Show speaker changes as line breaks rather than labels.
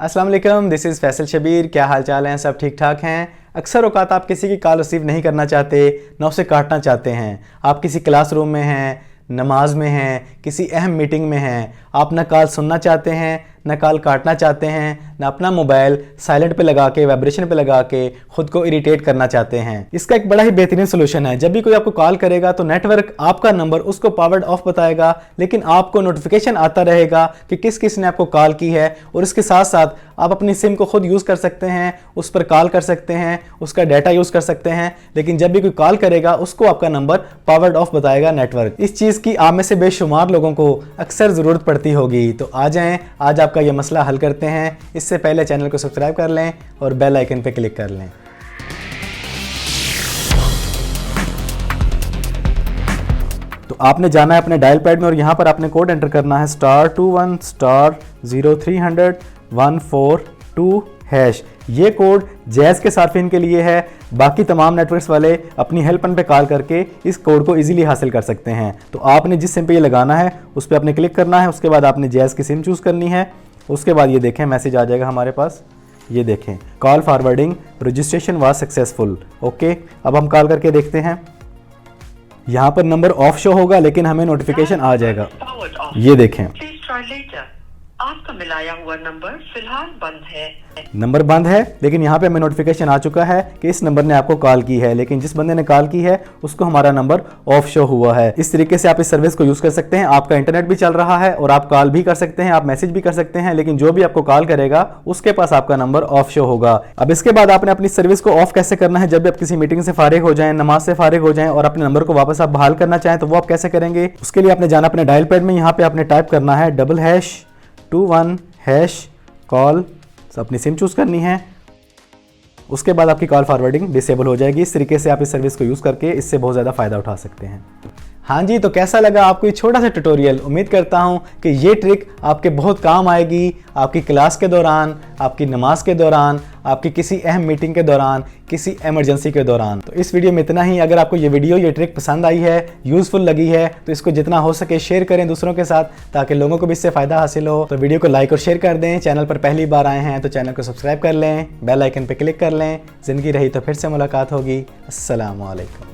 अस्सलाम वालेकुम, this is Faisal Shabir. क्या हाल चाल हैं? सब ठीक ठाक हैं? अक्सर औकात आप किसी की कॉल रिसीव नहीं करना चाहते, ना उसे काटना चाहते हैं। आप किसी क्लासरूम में हैं, नमाज में हैं, किसी अहम मीटिंग में हैं, आप ना कॉल सुनना चाहते हैं, ना कॉल काटना चाहते हैं, ना अपना मोबाइल साइलेंट पे लगा के, वाइब्रेशन पे लगा के खुद को इरिटेट करना चाहते हैं। इसका एक बड़ा ही बेहतरीन सोल्यूशन है। जब भी कोई आपको कॉल करेगा तो नेटवर्क आपका नंबर उसको पावर्ड ऑफ बताएगा, लेकिन आपको नोटिफिकेशन आता रहेगा कि किस किस ने आपको कॉल की है। और इसके साथ साथ आप अपनी सिम को खुद यूज़ कर सकते हैं, उस पर कॉल कर सकते हैं, उसका डाटा यूज़ कर सकते हैं, लेकिन जब भी कोई कॉल करेगा उसको आपका नंबर पावर्ड ऑफ बताएगा नेटवर्क। इस चीज़ की आप में से बेशुमार लोगों को अक्सर ज़रूरत पड़ती होगी। तो आ जाएं, आज आपका ये मसला हल करते हैं। इससे पहले चैनल को सब्सक्राइब कर लें और बेल आइकन पर क्लिक कर लें। तो आपने जाना है अपने डायल पैड में और यहाँ पर आपने कोड एंटर करना है *21*0300-142#। ये कोड जैज़ के सार्फिन के लिए है। बाकी तमाम नेटवर्क्स वाले अपनी हेल्पलाइन पे कॉल करके इस कोड को इजीली हासिल कर सकते हैं। तो आपने जिस सिम पे ये लगाना है उस पर आपने क्लिक करना है। उसके बाद आपने जैज़ की सिम चूज़ करनी है। उसके बाद ये देखें मैसेज आ जाएगा हमारे पास, ये देखें call forwarding registration was successful. Okay, अब हम कॉल करके देखते हैं। यहाँ पर नंबर ऑफ शो होगा लेकिन हमें नोटिफिकेशन आ जाएगा। ये देखें
आपका मिलाया हुआ नंबर फिलहाल बंद है।
नंबर बंद है, लेकिन यहाँ पे हमें नोटिफिकेशन आ चुका है कि इस नंबर ने आपको कॉल की है, लेकिन जिस बंदे ने कॉल की है उसको हमारा नंबर ऑफ शो हुआ है। इस तरीके से आप इस सर्विस को यूज़ कर सकते हैं। आपका इंटरनेट भी चल रहा है और आप कॉल भी कर सकते हैं, आप मैसेज भी कर सकते हैं, लेकिन जो भी आपको कॉल करेगा उसके पास आपका नंबर ऑफ शो होगा। अब इसके बाद आपने अपनी सर्विस को ऑफ कैसे करना है। जब भी आप किसी मीटिंग से फारिग हो जाएं, नमाज से फारिग हो जाएं और अपने नंबर को वापस आप बहाल करना चाहें तो वो आप कैसे करेंगे। उसके लिए आपने जाना अपने डायल पैड में, यहाँ पे आपने टाइप करना है #21#कॉल, अपनी सिम चूज़ करनी है। उसके बाद आपकी कॉल फॉरवर्डिंग डिसेबल हो जाएगी। इस तरीके से आप इस सर्विस को यूज़ करके इससे बहुत ज़्यादा फ़ायदा उठा सकते हैं। हाँ जी, तो कैसा लगा आपको ये छोटा सा ट्यूटोरियल। उम्मीद करता हूँ कि ये ट्रिक आपके बहुत काम आएगी, आपकी क्लास के दौरान, आपकी नमाज के दौरान, आपकी किसी अहम मीटिंग के दौरान, किसी इमरजेंसी के दौरान। तो इस वीडियो में इतना ही। अगर आपको ये वीडियो, ये ट्रिक पसंद आई है, यूज़फुल लगी है, तो इसको जितना हो सके शेयर करें दूसरों के साथ, ताकि लोगों को भी इससे फ़ायदा हासिल हो। तो वीडियो को लाइक और शेयर कर दें। चैनल पर पहली बार आए हैं तो चैनल को सब्सक्राइब कर लें, बेल आइकन पर क्लिक कर लें। ज़िंदगी रही तो फिर से मुलाकात होगी। अस्सलामु अलैकुम।